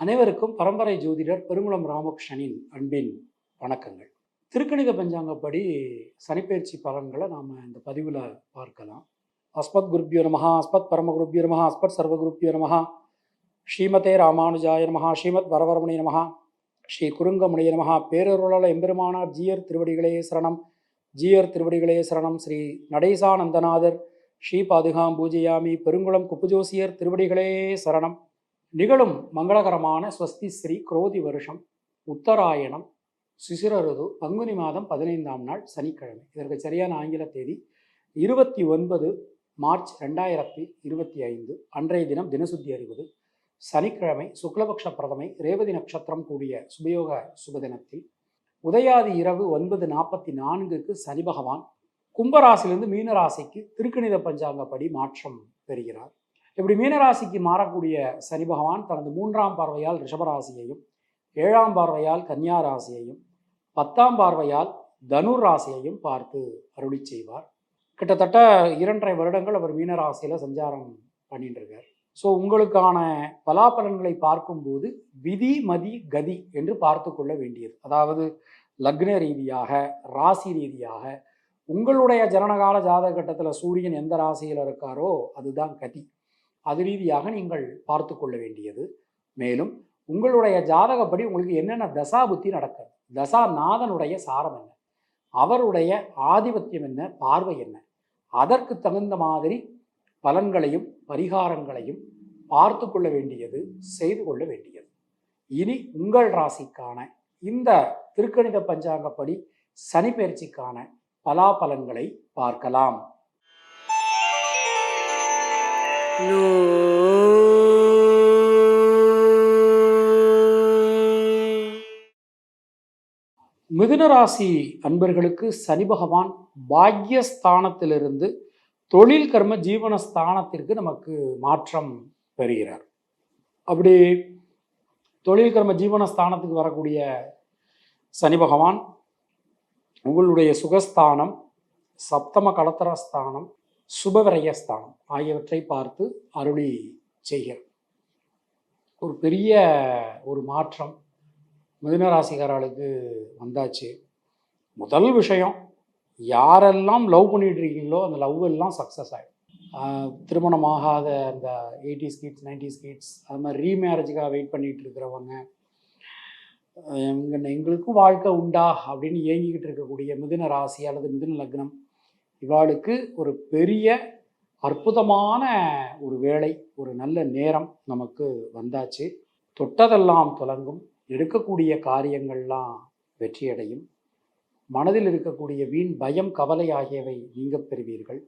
அனைவருக்கும் பரம்பரை ஜோதிடர் பெருங்குளம் ராமகிருஷ்ணனின் அன்பின் வணக்கங்கள். திருக்கணித பஞ்சாங்கப்படி சனிப்பெயர்ச்சி பலன்களை நாம் இந்த பதிவில் பார்க்கலாம். அஸ்மத் குருப்பியோ நமஹா, அஸ்மத் பரமகுருப்பியோ நமஹா, அஸ்மத் சர்வகுருப்பியோ நமஹா, ஸ்ரீமதே ராமானுஜாய நமஹா, ஸ்ரீமத் வரவரமணி நமஹா, ஸ்ரீ குருங்கமுனிய நமஹா. பேரருளால் எம்பெருமானார் ஜீயர் திருவடிகளே சரணம், ஜீயர் திருவடிகளே சரணம். ஸ்ரீ நடேசானந்தநாதர் ஸ்ரீ பாதுகாம் பூஜையாமி. பெருங்குளம் குப்புஜோசியர் திருவடிகளே சரணம். நிகழும் மங்களகரமான ஸ்வஸ்தி ஸ்ரீ குரோதி வருஷம் உத்தராயணம் சிசிர ருது பங்குனி மாதம் 15ஆம் நாள் சனிக்கிழமை. இதற்கு சரியான ஆங்கில தேதி 29 மார்ச் 2025. அன்றைய தினம் தினசுத்தி அறிவது சனிக்கிழமை, சுக்லபக்ஷ பிரதமை, ரேவதி நட்சத்திரம் கூடிய சுபயோக சுபதினத்தில் உதயாதி இரவு 9:44க்கு சனி பகவான் கும்பராசிலிருந்து மீனராசிக்கு திருக்கணித பஞ்சாங்கப்படி மாற்றம் பெறுகிறார். இப்படி மீனராசிக்கு மாறக்கூடிய சனி பகவான் தனது 3ஆம் பார்வையால் ரிஷபராசியையும், 7ஆம் பார்வையால் கன்னியா ராசியையும், 10ஆம் பார்வையால் தனுர் ராசியையும் பார்த்து அருளி செய்வார். கிட்டத்தட்ட 2.5 வருடங்கள் அவர் மீனராசியில் சஞ்சாரம் பண்ணிட்டு இருக்கார். ஸோ உங்களுக்கான பலாபலன்களை பார்க்கும்போது விதி மதி கதி என்று பார்த்து கொள்ள வேண்டியது. அதாவது லக்ன ரீதியாக, ராசி ரீதியாக, உங்களுடைய ஜனனகால ஜாதக கட்டத்தில் சூரியன் எந்த ராசியில் இருக்காரோ அதுதான் கதி. அது ரீதியாக நீங்கள் பார்த்து கொள்ள வேண்டியது. மேலும் உங்களுடைய ஜாதகப்படி உங்களுக்கு என்னென்ன தசா புத்தி நடக்கிறது, தசாநாதனுடைய சாரம் என்ன, அவருடைய ஆதிபத்தியம் என்ன, பார்வை என்ன, அதற்கு தகுந்த மாதிரி பலன்களையும் பரிகாரங்களையும் பார்த்து கொள்ள வேண்டியது, செய்து கொள்ள வேண்டியது. இனி உங்கள் ராசிக்கான இந்த திருக்கணித பஞ்சாங்கப்படி சனி பெயர்ச்சிக்கான பலாபலன்களை பார்க்கலாம். மிதுன ராசி அன்பர்களுக்கு சனி பகவான் பாக்யஸ்தானத்திலிருந்து தொழில் கர்ம ஜீவனஸ்தானத்திற்கு நமக்கு மாற்றம் பெறுகிறார். அப்படி தொழில் கர்ம ஜீவனஸ்தானத்துக்கு வரக்கூடிய சனி பகவான் உங்களுடைய சுகஸ்தானம், சப்தம கலத்தரஸ்தானம், சுபவிரயஸ்தானம் ஆகியவற்றை பார்த்து அருளி செய்கிறார். ஒரு பெரிய ஒரு மாற்றம் மிதுனராசிக்காரர்களுக்கு வந்தாச்சு. முதல் விஷயம், யாரெல்லாம் லவ் பண்ணிட்டு இருக்கீங்களோ அந்த லவ் எல்லாம் சக்ஸஸ் ஆகிடும். திருமணமாகாத அந்த 80s கிட்ஸ் 90s கிட்ஸ் அது மாதிரி ரீமேரேஜுக்காக வெயிட் பண்ணிட்டு இருக்கிறவங்க, எங்களுக்கும் வாழ்க்கை உண்டா அப்படின்னு ஏங்கிக்கிட்டு இருக்கக்கூடிய மிதுன ராசி அல்லது மிதுன லக்னம், இவாளுக்கு ஒரு பெரிய அற்புதமான ஒரு வேலை, ஒரு நல்ல நேரம் நமக்கு வந்தாச்சு. தொட்டதெல்லாம் துலங்கும், எடுக்கக்கூடிய காரியங்கள்லாம் வெற்றியடையும், மனதில் இருக்கக்கூடிய வீண் பயம் கவலை ஆகியவை நீங்க பெறுவீர்கள்.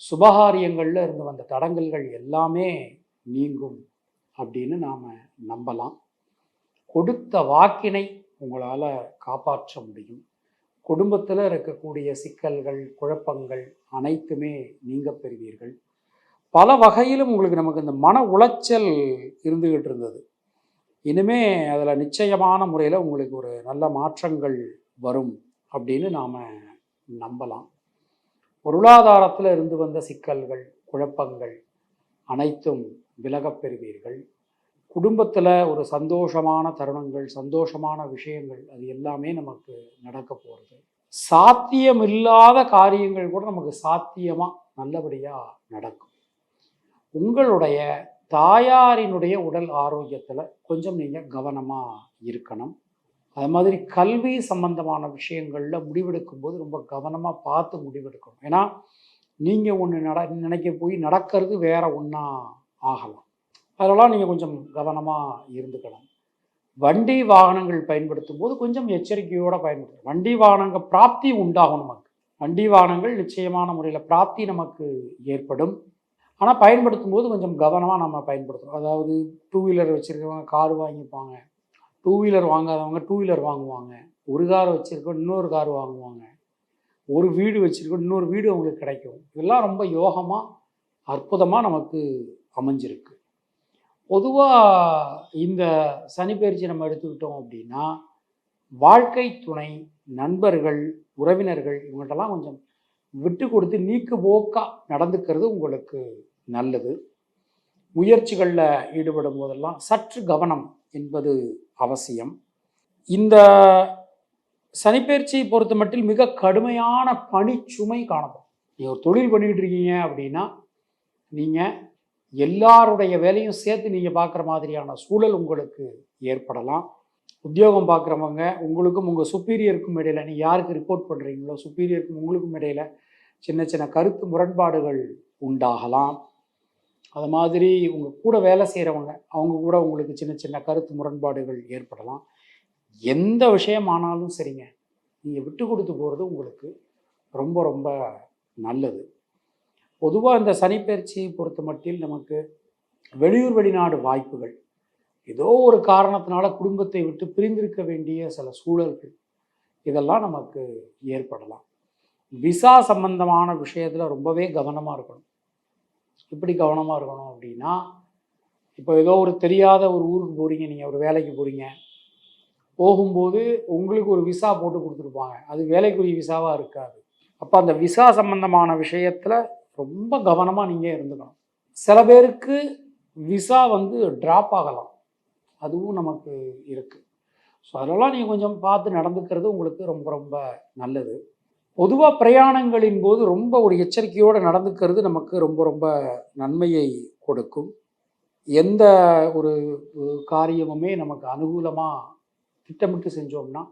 சுபகாரியங்களில் இருந்து வந்த தடங்கல்கள் எல்லாமே நீங்கும் அப்படின்னு நாம் நம்பலாம். கொடுத்த வாக்கினை உங்களால் காப்பாற்ற முடியும். குடும்பத்தில் இருக்கக்கூடிய சிக்கல்கள், குழப்பங்கள் அனைத்துமே நீங்க பெறுவீர்கள். பல வகையிலும் உங்களுக்கு நமக்கு இந்த மன உளைச்சல் இருந்துகிட்டு இருந்தது. இனிமே அதில் நிச்சயமான முறையில் உங்களுக்கு ஒரு நல்ல மாற்றங்கள் வரும் அப்படின்னு நாம் நம்பலாம். பொருளாதாரத்தில் இருந்து வந்த சிக்கல்கள், குழப்பங்கள் அனைத்தும் விலகப் பெறுவீர்கள். குடும்பத்தில் ஒரு சந்தோஷமான தருணங்கள், சந்தோஷமான விஷயங்கள் அது எல்லாமே நமக்கு நடக்க போகிறது. சாத்தியமில்லாத காரியங்கள் கூட நமக்கு சாத்தியமாக நல்லபடியாக நடக்கும். உங்களுடைய தாயாரினுடைய உடல் ஆரோக்கியத்தில் கொஞ்சம் நீங்கள் கவனமாக இருக்கணும். அது மாதிரி கல்வி சம்பந்தமான விஷயங்களில் முடிவெடுக்கும் போது ரொம்ப கவனமாக பார்த்து முடிவெடுக்கணும். ஏன்னா நீங்கள் ஒன்று நினைக்க போய் நடக்கிறது வேற ஒன்றா ஆகலாம். அதெல்லாம் நீங்கள் கொஞ்சம் கவனமாக இருந்துக்கணும். வண்டி வாகனங்கள் பயன்படுத்தும் போது கொஞ்சம் எச்சரிக்கையோடு பயன்படுத்தணும். வண்டி வாகனங்கள் பிராப்தி உண்டாகும். நமக்கு வண்டி வாகனங்கள் நிச்சயமான முறையில் பிராப்தி நமக்கு ஏற்படும். ஆனால் பயன்படுத்தும் போது கொஞ்சம் கவனமாக நம்ம பயன்படுத்தணும். அதாவது 2 வீலர் வச்சுருக்கவங்க கார் வாங்கிப்பாங்க, 2 வீலர் வாங்காதவங்க 2 வீலர் வாங்குவாங்க, ஒரு கார் வச்சுருக்கோம் இன்னொரு கார் வாங்குவாங்க, ஒரு வீடு வச்சுருக்கோம் இன்னொரு வீடு அவங்களுக்கு கிடைக்கும். இதெல்லாம் ரொம்ப யோகமாக அற்புதமாக நமக்கு அமைஞ்சிருக்கு. பொதுவாக இந்த சனி பெயர்ச்சி நம்ம எடுத்துக்கிட்டோம் அப்படின்னா, வாழ்க்கை துணை, நண்பர்கள், உறவினர்கள் இவங்கள்ட்டெல்லாம் கொஞ்சம் விட்டு கொடுத்து நீக்கு போக்கா நடந்துக்கிறது உங்களுக்கு நல்லது. முயற்சிகளில் ஈடுபடும் போதெல்லாம் சற்று கவனம் என்பது அவசியம். இந்த சனிப்பெயர்ச்சியை பொறுத்த மட்டில் மிக கடுமையான பணிச்சுமை காணப்படும். நீங்கள் ஒரு தொழில் பண்ணிக்கிட்டு இருக்கீங்க அப்படின்னா நீங்கள் எல்லாருடைய வேலையும் சேர்த்து நீங்கள் பார்க்குற மாதிரியான சூழல் உங்களுக்கு ஏற்படலாம். உத்தியோகம் பார்க்குறவங்க உங்களுக்கும் உங்கள் சுப்பீரியருக்கும் இடையில், நீங்கள் யாருக்கு ரிப்போர்ட் பண்ணுறீங்களோ சுப்பீரியருக்கும் உங்களுக்கும் இடையில் சின்ன சின்ன கருத்து முரண்பாடுகள் உண்டாகலாம். அது மாதிரி உங்கள் கூட வேலை செய்கிறவங்க அவங்க கூட உங்களுக்கு சின்ன சின்ன கருத்து முரண்பாடுகள் ஏற்படலாம். எந்த விஷயமானாலும் சரிங்க, நீங்கள் விட்டு கொடுத்து போகிறது உங்களுக்கு ரொம்ப ரொம்ப நல்லது. பொதுவாக இந்த சனிப்பெயர்ச்சியை பொறுத்த மட்டில் நமக்கு வெளியூர் வெளிநாடு வாய்ப்புகள், ஏதோ ஒரு காரணத்தினால குடும்பத்தை விட்டு பிரிந்திருக்க வேண்டிய சில சூழல்கள், இதெல்லாம் நமக்கு ஏற்படலாம். விசா சம்பந்தமான விஷயத்தில் ரொம்பவே கவனமாக இருக்கணும். எப்படி கவனமாக இருக்கணும் அப்படின்னா, இப்போ ஏதோ ஒரு தெரியாத ஒரு ஊருக்கு போகிறீங்க, நீங்கள் ஒரு வேலைக்கு போகிறீங்க, போகும்போது உங்களுக்கு ஒரு விசா போட்டு கொடுத்துருப்பாங்க, அது வேலைக்குரிய விசாவாக இருக்காது. அப்போ அந்த விசா சம்பந்தமான விஷயத்தில் ரொம்ப கவனமாக நீங்கள் இருந்துக்கணும். சில பேருக்கு விசா ட்ராப் ஆகலாம், அதுவும் நமக்கு இருக்குது. ஸோ அதெல்லாம் நீங்கள் கொஞ்சம் பார்த்து நடந்துக்கிறது உங்களுக்கு ரொம்ப ரொம்ப நல்லது. பொதுவாக பிரயாணங்களின் போது ரொம்ப ஒரு எச்சரிக்கையோடு நடந்துக்கிறது நமக்கு ரொம்ப ரொம்ப நன்மையை கொடுக்கும். எந்த ஒரு காரியமுமே நமக்கு அனுகூலமாக திட்டமிட்டு செஞ்சோம்னா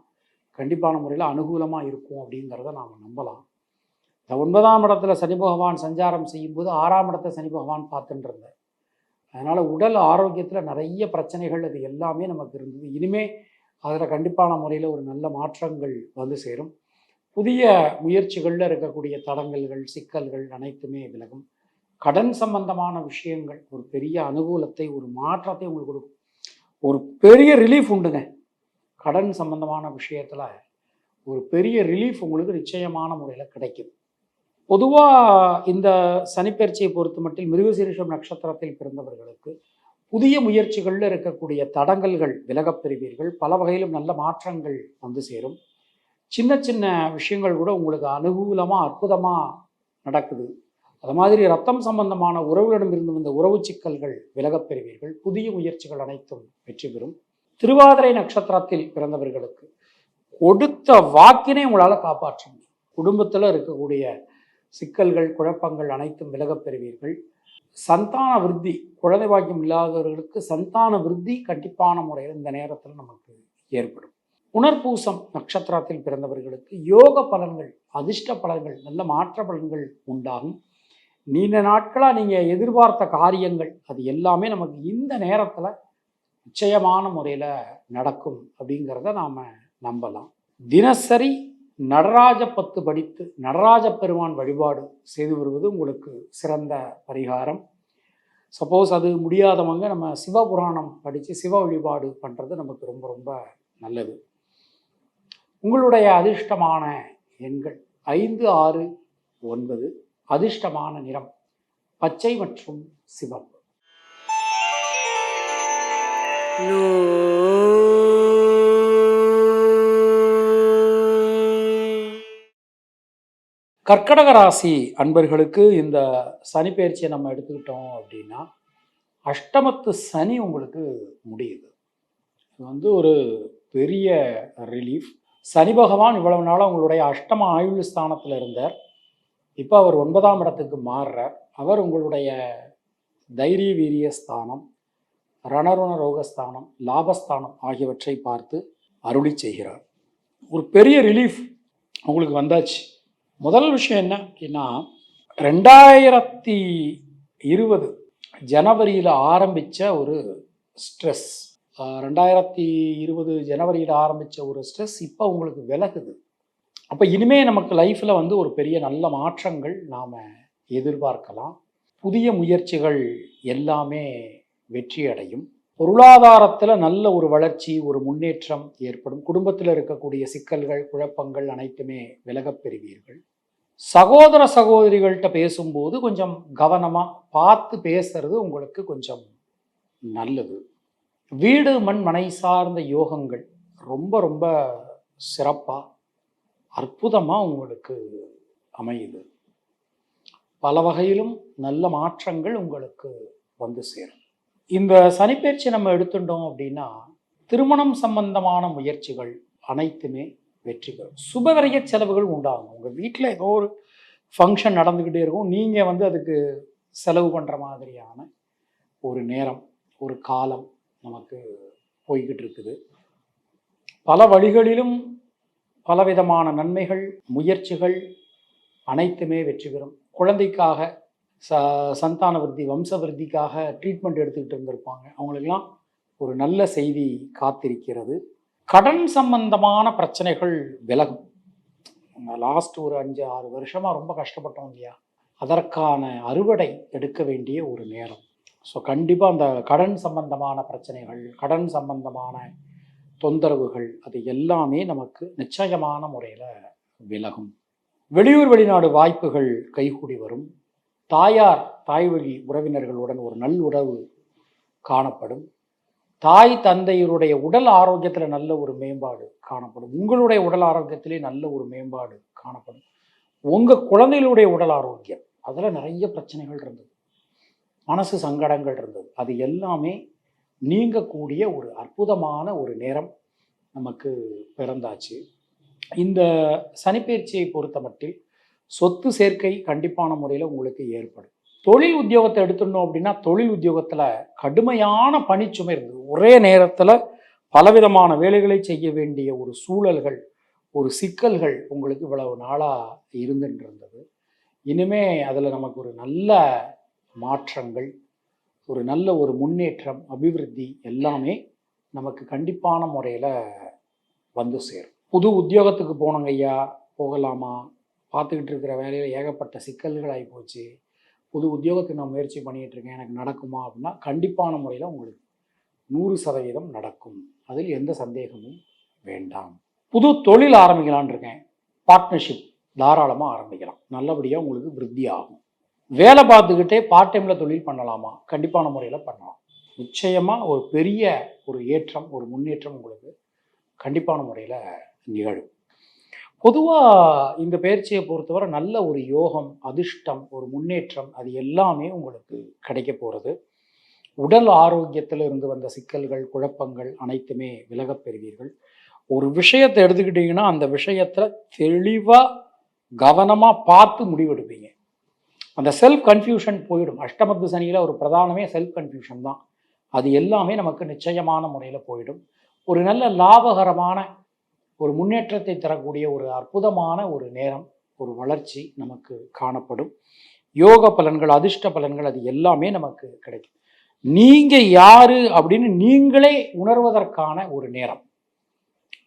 கண்டிப்பான முறையில் அனுகூலமாக இருக்கும் அப்படிங்கிறத நாம் நம்பலாம். இந்த 9ஆம் இடத்துல சனி பகவான் சஞ்சாரம் செய்யும்போது 6ஆம் இடத்தை சனி பகவான் பார்த்துட்டு இருந்தார். அதனால் உடல் ஆரோக்கியத்தில் நிறைய பிரச்சனைகள் அது எல்லாமே நமக்கு இருந்தது. இனிமேல் அதில் கண்டிப்பான முறையில் ஒரு நல்ல மாற்றங்கள் சேரும். புதிய முயற்சிகளில் இருக்கக்கூடிய தடங்கல்கள் சிக்கல்கள் அனைத்துமே விலகும். கடன் சம்பந்தமான விஷயங்கள் ஒரு பெரிய அனுகூலத்தை ஒரு மாற்றத்தை உங்களுக்கு கொடுக்கும். ஒரு பெரிய ரிலீஃப் உண்டுங்க. கடன் சம்பந்தமான விஷயத்தில் ஒரு பெரிய ரிலீஃப் உங்களுக்கு நிச்சயமான முறையில் கிடைக்கும். பொதுவாக இந்த சனிப்பெயர்ச்சியை பொறுத்த மட்டில் மிருகசீரிஷம் நட்சத்திரத்தில் பிறந்தவர்களுக்கு புதிய முயற்சிகளில் இருக்கக்கூடிய தடங்கல்கள் விலகப் பெறுவீர்கள். பல வகையிலும் நல்ல மாற்றங்கள் சேரும். சின்ன சின்ன விஷயங்கள் கூட உங்களுக்கு அனுகூலமாக அற்புதமாக நடக்குது. அது மாதிரி ரத்தம் சம்பந்தமான உறவுகளிடமிருந்து வந்த உறவு சிக்கல்கள் விலகப் பெறுவீர்கள். புதிய முயற்சிகள் அனைத்தும் வெற்றி பெறும். திருவாதிரை நட்சத்திரத்தில் பிறந்தவர்களுக்கு கொடுத்த வாக்கினை உங்களால் காப்பாற்ற முடியும். குடும்பத்தில் இருக்கக்கூடிய சிக்கல்கள் குழப்பங்கள் அனைத்தும் விலகப் பெறுவீர்கள். சந்தான விருத்தி, குழந்தை பாக்கியம் இல்லாதவர்களுக்கு சந்தான விருத்தி கண்டிப்பான முறையில் இந்த நேரத்தில் நமக்கு ஏற்படும். புனர்பூசம் நட்சத்திரத்தில் பிறந்தவர்களுக்கு யோக பலன்கள் அதிர்ஷ்ட பலன்கள் நல்ல மாற்ற பலன்கள் உண்டாகும். நீண்ட நாட்களாக நீங்கள் எதிர்பார்த்த காரியங்கள் அது எல்லாமே நமக்கு இந்த நேரத்தில் நிச்சயமான முறையில் நடக்கும் அப்படிங்கிறத நாம் நம்பலாம். தினசரி நடராஜ 10 படித்து நடராஜ பெருமான் வழிபாடு செய்து வருவது உங்களுக்கு சிறந்த பரிகாரம். சப்போஸ் அது முடியாதவங்க நம்ம சிவபுராணம் படித்து சிவ வழிபாடு பண்ணுறது நமக்கு ரொம்ப ரொம்ப நல்லது. உங்களுடைய அதிர்ஷ்டமான எண்கள் 5, 6, 9. அதிர்ஷ்டமான நிறம் பச்சை மற்றும் சிவப்பு. கர்க்கடக ராசி அன்பர்களுக்கு இந்த சனி பெயர்ச்சியை நம்ம எடுத்துக்கிட்டோம் அப்படின்னா அஷ்டமத்து சனி உங்களுக்கு முடியுது. இது ஒரு பெரிய ரிலீஃப். சனி பகவான் இவ்வளவு நாளாக உங்களுடைய அஷ்டம ஆயுள் ஸ்தானத்தில் இருந்தார். இப்போ அவர் 9ஆம் இடத்துக்கு மாறுறார். அவர் உங்களுடைய தைரிய வீரிய ஸ்தானம், ரணருண ரோகஸ்தானம், லாபஸ்தானம் ஆகியவற்றை பார்த்து அருளி செய்கிறார். ஒரு பெரிய ரிலீஃப் உங்களுக்கு வந்தாச்சு. முதல் விஷயம் என்ன அப்படின்னா 2020 ஜனவரியில் ஆரம்பித்த ஒரு ஸ்ட்ரெஸ், 2020 ஜனவரியில் ஆரம்பித்த ஒரு ஸ்ட்ரெஸ் இப்போ உங்களுக்கு விலகுது. அப்போ இனிமேல் நமக்கு லைஃப்பில் ஒரு பெரிய நல்ல மாற்றங்கள் நாம் எதிர்பார்க்கலாம். புதிய முயற்சிகள் எல்லாமே வெற்றி அடையும். பொருளாதாரத்தில் நல்ல ஒரு வளர்ச்சி ஒரு முன்னேற்றம் ஏற்படும். குடும்பத்தில் இருக்கக்கூடிய சிக்கல்கள் குழப்பங்கள் அனைத்துமே விலகப் பெறுவீர்கள். சகோதர சகோதரிகள்கிட்ட பேசும்போது கொஞ்சம் கவனமாக பார்த்து பேசுறது உங்களுக்கு கொஞ்சம் நல்லது. வீடு மண் மனை சார்ந்த யோகங்கள் ரொம்ப ரொம்ப சிறப்பாக அற்புதமாக உங்களுக்கு அமையுது. பல வகையிலும் நல்ல மாற்றங்கள் உங்களுக்கு வந்து சேரும். இந்த சனிப்பெயர்ச்சி நம்ம எடுத்துட்டோம் அப்படின்னா, திருமணம் சம்பந்தமான முயற்சிகள் அனைத்துமே வெற்றி பெறும். சுபவிரய செலவுகள் உண்டாகும். உங்கள் வீட்டில் ஏதோ ஒரு ஃபங்க்ஷன் நடந்துக்கிட்டே இருக்கும், நீங்கள் வந்து அதுக்கு செலவு பண்ணுற மாதிரியான ஒரு நேரம், ஒரு காலம் நமக்கு போய்கிட்டு இருக்குது. பல வழிகளிலும் பலவிதமான நன்மைகள், முயற்சிகள் அனைத்துமே வெற்றி பெறும். குழந்தைக்காக சந்தான விருத்தி, வம்ச விருத்திக்காக ட்ரீட்மெண்ட் எடுத்துக்கிட்டு இருந்திருப்பாங்க, அவங்களுக்கெல்லாம் ஒரு நல்ல செய்தி காத்திருக்கிறது. கடன் சம்பந்தமான பிரச்சனைகள் விலகும். லாஸ்ட் ஒரு 5-6 வருஷமாக ரொம்ப கஷ்டப்பட்டோம் இல்லையா, அதற்கான அறுவடை எடுக்க வேண்டிய ஒரு நேரம். ஸோ கண்டிப்பாக அந்த கடன் சம்பந்தமான பிரச்சனைகள், கடன் சம்பந்தமான தொந்தரவுகள், அது எல்லாமே நமக்கு நிச்சயமான முறையில் விலகும். வெளியூர் வெளிநாடு வாய்ப்புகள் கைகூடி வரும். தாய் வழி உறவினர்களுடன் ஒரு நல்லுறவு காணப்படும். தாய் தந்தையருடைய உடல் ஆரோக்கியத்தில் நல்ல ஒரு மேம்பாடு காணப்படும். உங்களுடைய உடல் ஆரோக்கியத்திலே நல்ல ஒரு மேம்பாடு காணப்படும். உங்கள் குழந்தைகளுடைய உடல் ஆரோக்கியம், அதில் நிறைய பிரச்சனைகள் இருந்தது, மனசு சங்கடங்கள் இருந்தது, அது எல்லாமே நீங்கக்கூடிய ஒரு அற்புதமான ஒரு நேரம் நமக்கு பிறந்தாச்சு. இந்த சனிப்பெயர்ச்சியை பொறுத்த மட்டில் சொத்து சேர்க்கை கண்டிப்பான முறையில் உங்களுக்கு ஏற்படும். தொழில் உத்தியோகத்தை எடுத்துட்டோம் அப்படின்னா, தொழில் உத்தியோகத்தில் கடுமையான பணிச்சுமை இருந்தது. ஒரே நேரத்தில் பலவிதமான வேலைகளை செய்ய வேண்டிய ஒரு சூழல்கள், ஒரு சிக்கல்கள் உங்களுக்கு இவ்வளவு நாளாக இருந்துட்டு. இனிமே அதில் நமக்கு ஒரு நல்ல மாற்றங்கள், ஒரு நல்ல ஒரு முன்னேற்றம், அபிவிருத்தி எல்லாமே நமக்கு கண்டிப்பான முறையில் வந்து சேரும். புது உத்தியோகத்துக்கு போனோங்க ஐயா, போகலாமா, பார்த்துக்கிட்டு இருக்கிற வேலையில் ஏகப்பட்ட சிக்கல்கள் ஆகி போச்சு, புது உத்தியோகத்துக்கு நான் முயற்சி பண்ணிகிட்டு இருக்கேன், எனக்கு நடக்குமா அப்படின்னா, கண்டிப்பான முறையில் உங்களுக்கு 100% நடக்கும். அதில் எந்த சந்தேகமும் வேண்டாம். புது தொழில் ஆரம்பிக்கலான் இருக்கேன், பார்ட்னர்ஷிப் தாராளமாக ஆரம்பிக்கலாம், நல்லபடியாக உங்களுக்கு விருத்தி ஆகும். வேலை பார்த்துக்கிட்டே பார்ட் டைமில் தொழில் பண்ணலாமா, கண்டிப்பான முறையில் பண்ணலாம். நிச்சயமாக ஒரு பெரிய ஒரு ஏற்றம், ஒரு முன்னேற்றம் உங்களுக்கு கண்டிப்பான முறையில் நிகழும். பொதுவாக இந்த பயிற்சியை பொறுத்தவரை நல்ல ஒரு யோகம், அதிர்ஷ்டம், ஒரு முன்னேற்றம், அது எல்லாமே உங்களுக்கு கிடைக்க போகிறது. உடல் ஆரோக்கியத்தில் இருந்து வந்த சிக்கல்கள், குழப்பங்கள் அனைத்துமே விலகப் பெறுவீர்கள். ஒரு விஷயத்தை எடுத்துக்கிட்டிங்கன்னா, அந்த விஷயத்தில் தெளிவாக கவனமாக பார்த்து முடிவெடுப்பீங்க. அந்த செல்ஃப் கன்ஃபியூஷன் போயிடும். அஷ்டமத்து சனியில் ஒரு பிரதானமே செல்ஃப் கன்ஃபியூஷன் தான். அது எல்லாமே நமக்கு நிச்சயமான முறையில் போயிடும். ஒரு நல்ல லாபகரமான ஒரு முன்னேற்றத்தை தரக்கூடிய ஒரு அற்புதமான ஒரு நேரம், ஒரு வளர்ச்சி நமக்கு காணப்படும். யோக பலன்கள், அதிர்ஷ்ட பலன்கள், அது எல்லாமே நமக்கு கிடைக்கும். நீங்கள் யாரு அப்படின்னு நீங்களே உணர்வதற்கான ஒரு நேரம்,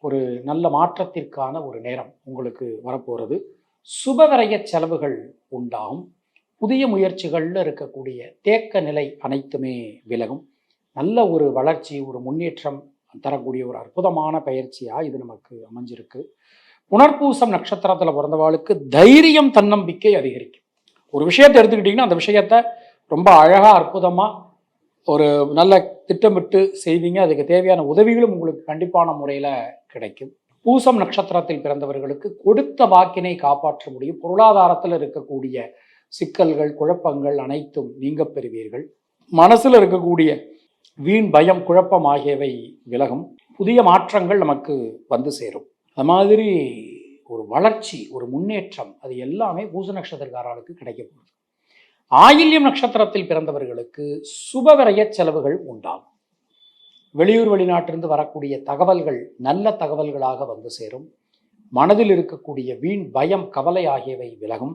ஒரு நல்ல மாற்றத்திற்கான ஒரு நேரம் உங்களுக்கு வரப்போகிறது. சுபவிரய செலவுகள் உண்டாகும். புதிய முயற்சிகளில் இருக்கக்கூடிய தேக்க நிலை அனைத்துமே விலகும். நல்ல ஒரு வளர்ச்சி, ஒரு முன்னேற்றம் தரக்கூடிய ஒரு அற்புதமான பயிற்சியாக இது நமக்கு அமைஞ்சிருக்கு. புனர்பூசம் நட்சத்திரத்தில் பிறந்தவாளுக்கு தைரியம், தன்னம்பிக்கை அதிகரிக்கும். ஒரு விஷயத்தை எடுத்துக்கிட்டிங்கன்னா, அந்த விஷயத்தை ரொம்ப அழகாக, அற்புதமாக ஒரு நல்ல திட்டமிட்டு செய்வீங்க. அதுக்கு தேவையான உதவிகளும் உங்களுக்கு கண்டிப்பான முறையில் கிடைக்கும். பூசம் நட்சத்திரத்தில் பிறந்தவர்களுக்கு கொடுத்த வாக்கினை காப்பாற்ற முடியும். பொருளாதாரத்தில் இருக்கக்கூடிய சிக்கல்கள், குழப்பங்கள் அனைத்தும் நீங்க பெறுவீர்கள். மனசில் இருக்கக்கூடிய வீண் பயம், குழப்பம் ஆகியவை விலகும். புதிய மாற்றங்கள் நமக்கு வந்து சேரும். அது மாதிரி ஒரு வளர்ச்சி, ஒரு முன்னேற்றம், அது எல்லாமே பூச நட்சத்திரக்காரர்களுக்கு கிடைக்க போகுது. ஆயில்யம் நட்சத்திரத்தில் பிறந்தவர்களுக்கு சுபவிரய செலவுகள் உண்டாகும். வெளியூர் வெளிநாட்டிலிருந்து வரக்கூடிய தகவல்கள் நல்ல தகவல்களாக வந்து சேரும். மனதில் இருக்கக்கூடிய வீண் பயம், கவலை ஆகியவை விலகும்.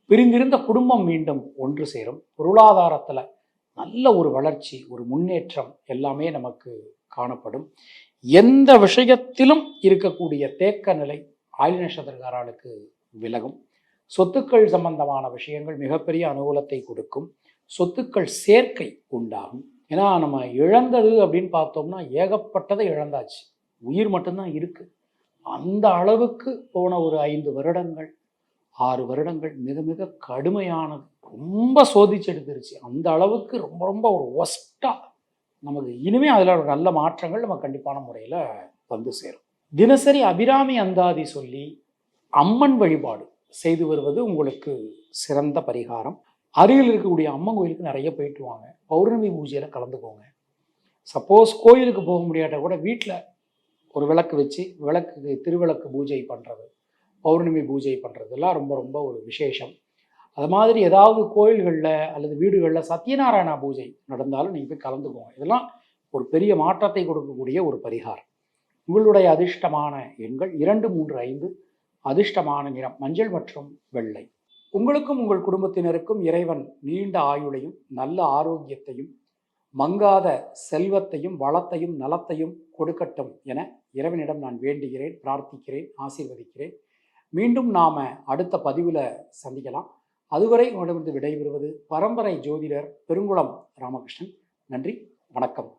பிரிந்திருந்த குடும்பம் மீண்டும் ஒன்று சேரும். பொருளாதாரத்தில் நல்ல ஒரு வளர்ச்சி, ஒரு முன்னேற்றம் எல்லாமே நமக்கு காணப்படும். எந்த விஷயத்திலும் இருக்கக்கூடிய தேக்க நிலை ஆயில்ய நட்சத்திரக்காரர்களுக்கு விலகும். சொத்துக்கள் சம்பந்தமான விஷயங்கள் மிகப்பெரிய அனுகூலத்தை கொடுக்கும். சொத்துக்கள் சேர்க்கை உண்டாகும். ஏன்னா நம்ம இழந்தது அப்படின்னு பார்த்தோம்னா ஏகப்பட்டதை இழந்தாச்சு, உயிர் மட்டும்தான் இருக்கு. அந்த அளவுக்கு போன ஒரு 5 வருடங்கள் 6 வருடங்கள் மிக மிக கடுமையானது, ரொம்ப சோதிச்சு எடுத்துருச்சு. அந்த அளவுக்கு ரொம்ப ரொம்ப ஒரு ஒஸ்ட்டாக நமக்கு இனிமேல் அதில் ஒரு நல்ல மாற்றங்கள் நம்ம கண்டிப்பான முறையில் வந்து சேரும். தினசரி அபிராமி அந்தாதி சொல்லி அம்மன் வழிபாடு செய்து வருவது உங்களுக்கு சிறந்த பரிகாரம். அருகில் இருக்கக்கூடிய அம்மன் கோயிலுக்கு நிறைய போயிட்டு வாங்க. பௌர்ணமி பூஜையில் கலந்துக்கோங்க. சப்போஸ் கோயிலுக்கு போக முடியாட்ட கூட வீட்டில் ஒரு விளக்கு வச்சு விளக்குக்கு திருவிளக்கு பூஜை பண்ணுறது, பௌர்ணமி பூஜை பண்ணுறதுலாம் ரொம்ப ரொம்ப ஒரு விசேஷம். அது மாதிரி ஏதாவது கோயில்களில் அல்லது வீடுகளில் சத்யநாராயணா பூஜை நடந்தாலும் நீங்கள் போய் கலந்துக்கோங்க. இதெல்லாம் ஒரு பெரிய மாற்றத்தை கொடுக்கக்கூடிய ஒரு பரிகாரம். உங்களுடைய அதிர்ஷ்டமான எண்கள் 2, 3, 5. அதிர்ஷ்டமான நிறம் மஞ்சள் மற்றும் வெள்ளை. உங்களுக்கும் உங்கள் குடும்பத்தினருக்கும் இறைவன் நீண்ட ஆயுளையும் நல்ல ஆரோக்கியத்தையும் மங்காத செல்வத்தையும் வளத்தையும் நலத்தையும் கொடுக்கட்டும் என இறைவனிடம் நான் வேண்டுகிறேன், பிரார்த்திக்கிறேன், ஆசீர்வதிக்கிறேன். மீண்டும் நாம அடுத்த பதிவில் சந்திக்கலாம். அதுவரை உங்களிடமிருந்து விடைபெறுவது பரம்பரை ஜோதிடர் பெருங்குளம் ராமகிருஷ்ணன். நன்றி, வணக்கம்.